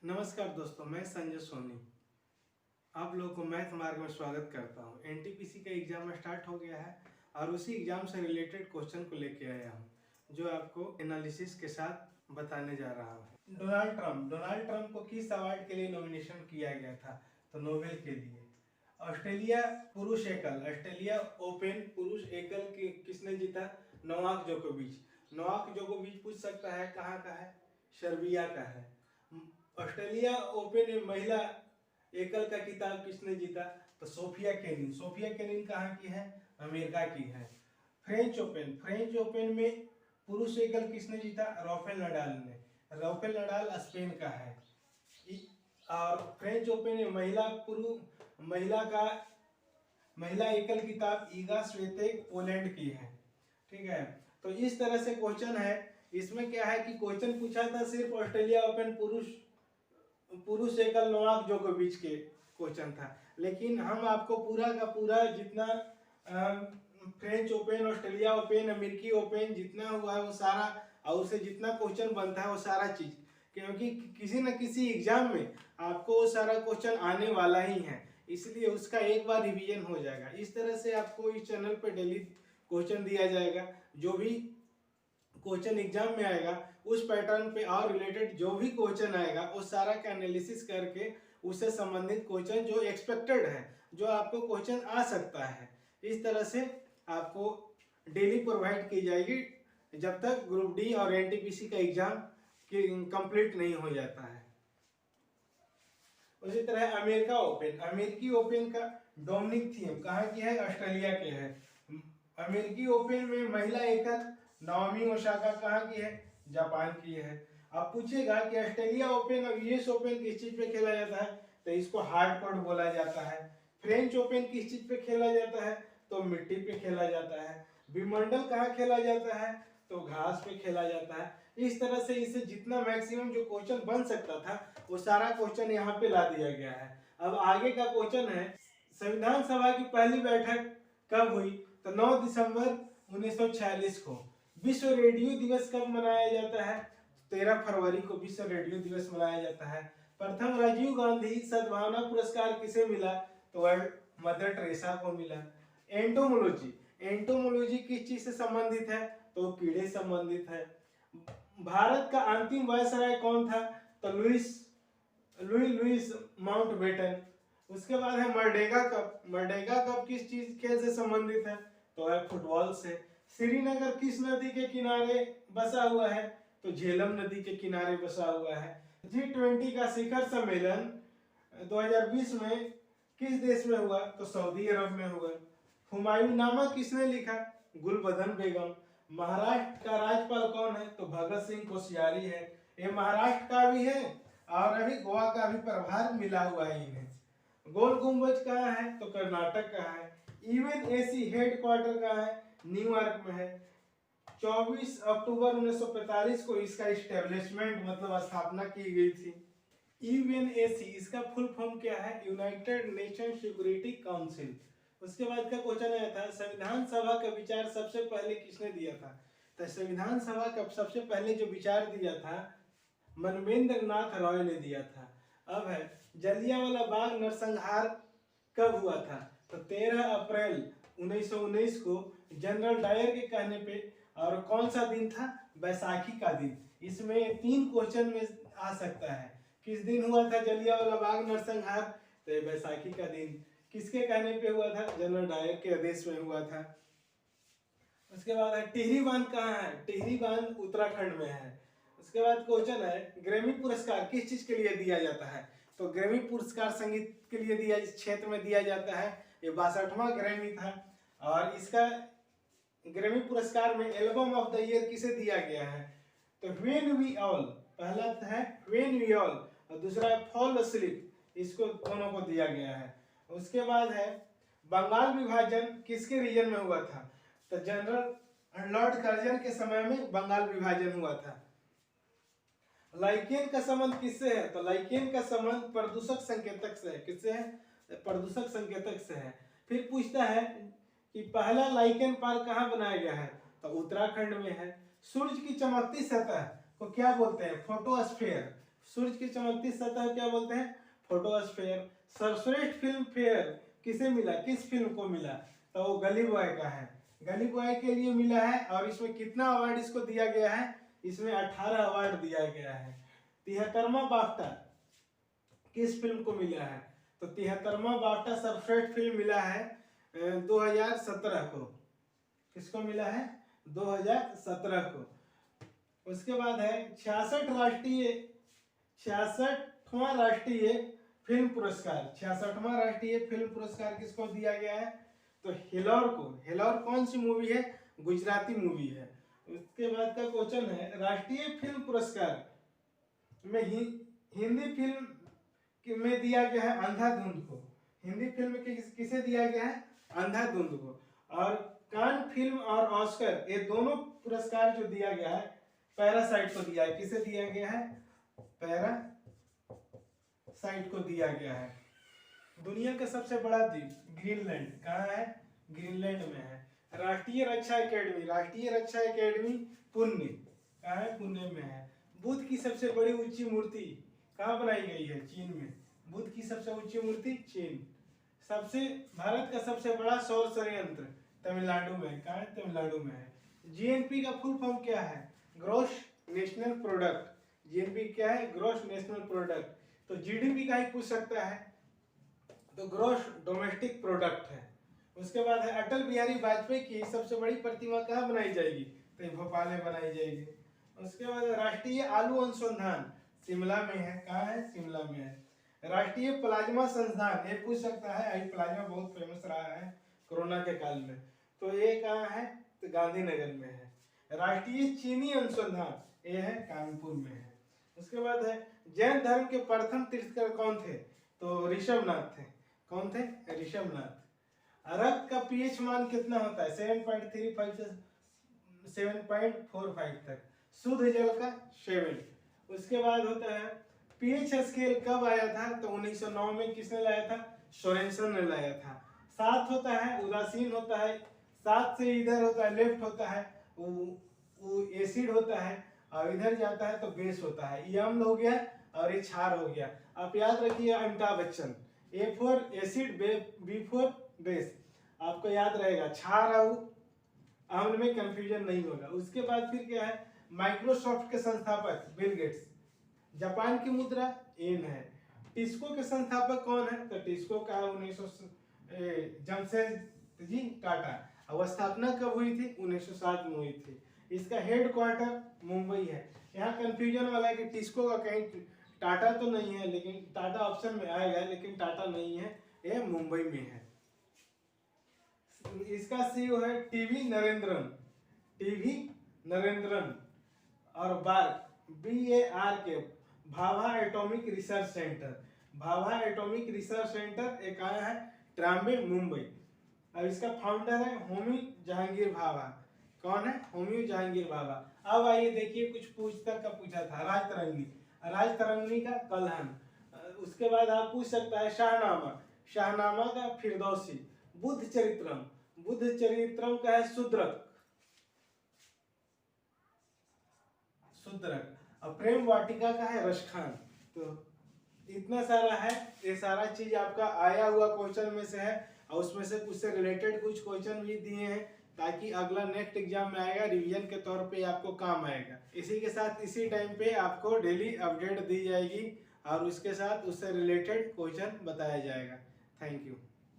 नमस्कार दोस्तों, मैं संजय सोनी आप लोगों को मैथ मार्ग में स्वागत करता हूं। एनटीपीसी का एग्जाम स्टार्ट हो गया है और उसी एग्जाम से रिलेटेड क्वेश्चन को लेके आया हूं जो आपको एनालिसिस के साथ बताने जा रहा हूं। डोनाल्ड ट्रंप को किस अवार्ड के लिए नॉमिनेशन किया गया था? तो नोबेल के लिए। ऑस्ट्रेलिया ऑस्ट्रेलिया ओपन पुरुष एकल के किसने जीता? नोवाक जोकोविच पूछ सकता है कहाँ का है? सर्बिया का है। ऑस्ट्रेलिया ओपन में महिला एकल का खिताब किसने जीता? तो सोफिया केनिन कहाँ की है? अमेरिका की है। फ्रेंच ओपन में पुरुष एकल किसने जीता? राफेल नडाल स्पेन का है। और फ्रेंच ओपन में महिला एकल खिताब ईगा स्विएतेक पोलैंड की है। ठीक है, तो इस तरह से क्वेश्चन है। इसमें क्या है कि क्वेश्चन पूछा था सिर्फ ऑस्ट्रेलिया ओपन पुरुष एकल नोवाक जोकोविच के क्वेश्चन था, लेकिन हम आपको पूरा का पूरा जितना फ्रेंच ओपन, ऑस्ट्रेलिया ओपन, अमेरिकी ओपन जितना हुआ है वो सारा, और उससे जितना क्वेश्चन बनता है वो सारा चीज, क्योंकि किसी न किसी एग्जाम में आपको वो सारा क्वेश्चन आने वाला ही है, इसलिए उसका एक बार रिवीजन हो जाएगा। इस तरह से आपको इस चैनल पे डेली क्वेश्चन दिया जाएगा। जो भी क्वेश्चन एग्जाम में आएगा उस पैटर्न पे और रिलेटेड जो भी क्वेश्चन आएगा वो सारा का एनालिसिस करके उससे संबंधित क्वेश्चन जो एक्सपेक्टेड है, जो आपको क्वेश्चन आ सकता है, इस तरह से आपको डेली प्रोवाइड की जाएगी जब तक ग्रुप डी और एनटीपीसी का एग्जाम कंप्लीट नहीं हो जाता है। उसी तरह अमेरिकी ओपन का डोमिनिक थीम कहाँ की है? ऑस्ट्रेलिया के है। अमेरिकी ओपन में महिला एकल नाओमी ओसाका कहाँ की है? जापान की है। आप पूछेगा कि ऑस्ट्रेलिया ओपन और यूएस ओपन किस चीज पे खेला जाता है? तो इसको हार्ड कोर्ट बोला जाता है। फ्रेंच ओपन किस चीज पे खेला जाता है? तो मिट्टी पे खेला जाता है। विंबलडन कहाँ खेला जाता है? तो घास पे खेला जाता है। इस तरह से इससे जितना मैक्सिमम जो क्वेश्चन बन सकता था वो सारा क्वेश्चन यहाँ पे ला दिया गया है। अब आगे का क्वेश्चन है, संविधान सभा की पहली बैठक कब हुई? तो 9 दिसंबर 1946 को। विश्व रेडियो दिवस कब मनाया जाता है? 13 फरवरी को विश्व रेडियो दिवस मनाया जाता है। प्रथम राजीव गांधी सद्भावना पुरस्कार किसे मिला? तो मदर टेरेसा को मिला। एंटोमोलॉजी किस चीज से संबंधित है? तो कीड़े संबंधित है। भारत का अंतिम वायसराय कौन था? तो लुईस माउंटबेटन। उसके बाद है मर्डेगा कप किस चीज खेल से संबंधित है? तो है फुटबॉल से। श्रीनगर किस नदी के किनारे बसा हुआ है? तो झेलम नदी के किनारे बसा हुआ है। G20 का शिखर सम्मेलन 2020 में किस देश में हुआ? तो सऊदी अरब में हुआ। हुमायूंनामा किसने लिखा? गुलबदन बेगम। महाराष्ट्र का राज्यपाल कौन है? तो भगत सिंह कोश्यारी है। ये महाराष्ट्र का भी है और अभी गोवा का भी प्रभार मिला हुआ है इन्हें। गोल गुंबज कहाँ है? तो कर्नाटक का है। यूएनएसी हेडक्वार्टर कहाँ है? न्यूयॉर्क में है। 24 अक्टूबर 1945 को इसका इस्टेब्लिशमेंट मतलब स्थापना की गई थी। यूएनएसी इसका फुल फॉर्म क्या है? United nation security council. उसके बाद का क्वेश्चन आया था, संविधान सभा का विचार सबसे पहले किसने दिया था? तो संविधान सभा का सबसे पहले जो विचार दिया था मनवेंद्र नाथ रॉय ने दिया था। अब है जलियांवाला बाग नरसंहार कब हुआ था? तो 13 अप्रैल 1919 को जनरल डायर के कहने पे। और कौन सा दिन था? बैसाखी का दिन। इसमें 3 क्वेश्चन में आ सकता है। किस दिन हुआ था जलियांवाला बाग नरसंहार? तो बैसाखी का दिन। किसके कहने पे हुआ था? जनरल डायर के आदेश में हुआ था। उसके बाद है टिहरी बांध कहाँ है? टिहरी बांध उत्तराखंड में है। उसके बाद क्वेश्चन है ग्रैमी पुरस्कार किस चीज के लिए दिया जाता है? तो ग्रैमी पुरस्कार संगीत के लिए दिया, इस क्षेत्र में दिया जाता है। ये 62वां ग्रैमी था। और इसका ग्रैमी पुरस्कार में एल्बम ऑफ द ईयर किसे दिया गया है? तो व्हेन वी ऑल, पहला है व्हेन वी ऑल और दूसरा है फॉल अस्लीप, इसको दोनों को दिया गया है। उसके बाद है बंगाल विभाजन किसके रीजन में हुआ था? तो जनरल लॉर्ड कर्जन के समय में बंगाल विभाजन हुआ था। लाइकेन का संबंध किससे है? तो लाइकेन का संबंध प्रदूषक संकेतक से है। किससे है? प्रदूषक संकेतक से है। फिर पूछता है कि पहला लाइकेन पार्क कहाँ बनाया गया है? तो उत्तराखंड में है। सूर्य की चमकती सतह को क्या बोलते हैं? फोटोस्फीयर। सूरज की चमकती सतह क्या बोलते हैं? फोटोस्फेयर। सर्वश्रेष्ठ फिल्म फेयर किसे मिला, किस फिल्म को मिला? तो वो गली बॉय का है, गली बॉय के लिए मिला है। और इसमें कितना अवार्ड इसको दिया गया है? इसमें 18 अवार्ड दिया गया है। 73वां बाफ्टा किस फिल्म को मिला है? तो 73वां बाफ्टा सर्वश्रेष्ठ फिल्म मिला है 2017 को। किसको मिला है? 2017 को। उसके बाद है 66वां राष्ट्रीय फिल्म पुरस्कार। 66वां राष्ट्रीय फिल्म पुरस्कार किसको दिया गया है? तो हिलौर को। हिलौर कौन सी मूवी है? गुजराती मूवी है। उसके बाद का क्वेश्चन है राष्ट्रीय फिल्म पुरस्कार में हिंदी फिल्म में दिया गया है अंधाधुंध को। हिंदी फिल्म किसे दिया गया है? अंधाधुंध को। और कान फिल्म और ऑस्कर ये दोनों पुरस्कार जो दिया गया है पैरासाइट को दिया है। किसे दिया गया है? पैरासाइट को दिया गया है। दुनिया का सबसे बड़ा द्वीप ग्रीनलैंड कहाँ है? ग्रीनलैंड में है। राष्ट्रीय रक्षा एकेडमी, राष्ट्रीय रक्षा एकेडमी पुणे कहाँ है? पुणे में है। बुद्ध की सबसे बड़ी ऊंची मूर्ति कहाँ बनाई गई है? चीन में। बुद्ध की सबसे ऊंची मूर्ति चीन। भारत का सबसे बड़ा सौर संयंत्र तमिलनाडु में। कहाँ है? तमिलनाडु में है। जीएनपी का फुल फॉर्म क्या है? Gross national product. जीएनपी क्या है? Gross national product. तो जीडीपी का ही पूछ सकता है, तो ग्रॉस डोमेस्टिक प्रोडक्ट है। उसके बाद है अटल बिहारी वाजपेयी की सबसे बड़ी प्रतिमा कहाँ बनाई जाएगी? तो भोपाल में बनाई जाएगी। उसके बाद राष्ट्रीय आलू अनुसंधान शिमला में है। कहाँ है? शिमला में है। राष्ट्रीय प्लाज्मा संस्थान, ये पूछ सकता है, आई प्लाज्मा बहुत फेमस रहा है कोरोना के काल में, तो ये कहाँ है? तो गांधीनगर में है। राष्ट्रीय चीनी अनुसंधान ये है कानपुर में है। उसके बाद है जैन धर्म के प्रथम तीर्थंकर कौन थे? तो ऋषभनाथ थे। कौन थे? ऋषभनाथ। रक्त का पीएच मान कितना होता है? 7.35 से 7.45 तक। शुद्ध जल का 7। उसके बाद होता है पीएच स्केल कब आया था? तो 1909 में किसने लाया था? सोरेनसन ने लाया था। 7 होता है उदासीन होता है, 7 से इधर होता है लेफ्ट होता है वो एसिड होता है, और इधर जाता है तो बेस होता है। ये अम्ल हो गया और ये क्षार हो गया। आप याद रखिए Amitabh Bachchan, A for acid, B for base, आपको याद रहेगा। क्षार और अम्ल में कंफ्यूजन नहीं होगा। उसके बाद फिर क्या है? माइक्रोसॉफ्ट के संस्थापक बिल गेट्स। जापान की मुद्रा येन है। टिस्को के संस्थापक कौन है? तो टिस्को का 1900 जमशेदजी टाटा। और स्थापना कब हुई थी? 1907 में हुई थी। इसका हेड क्वार्टर मुंबई है। यहाँ कंफ्यूजन वाला है कि टिस्को का कहीं टाटा तो नहीं है, लेकिन टाटा ऑप्शन में आएगा, लेकिन टाटा नहीं है, ये मुंबई में है। इसका सीईओ है टीवी नरेंद्रन, टीवी नरेंद्रन। और BAR के Bhabha atomic research centre, Bhabha atomic research centre एक आया है ट्राम्बे मुंबई। अब इसका फाउंडर है होमी जहांगीर भाभा। कौन है? होमी जहांगीर भाभा। अब आइए देखिए कुछ पूछता का पूछा था राज तरंगनी का कलहन। उसके बाद आप पूछ सकता है शाहनामा का फिरदौसी। बुद्ध चरित्रम का है शूद्रक। और प्रेम वाटिका का है रसखान। तो इतना सारा है, ये सारा चीज आपका आया हुआ क्वेश्चन में से है, और उसमें से उससे रिलेटेड कुछ क्वेश्चन भी दिए हैं, ताकि अगला नेक्स्ट एग्जाम में आएगा रिवीजन के तौर पे आपको काम आएगा। इसी के साथ इसी टाइम पे आपको डेली अपडेट दी जाएगी, और उसके साथ उससे रिलेटेड क्वेश्चन बताया जाएगा। Thank you.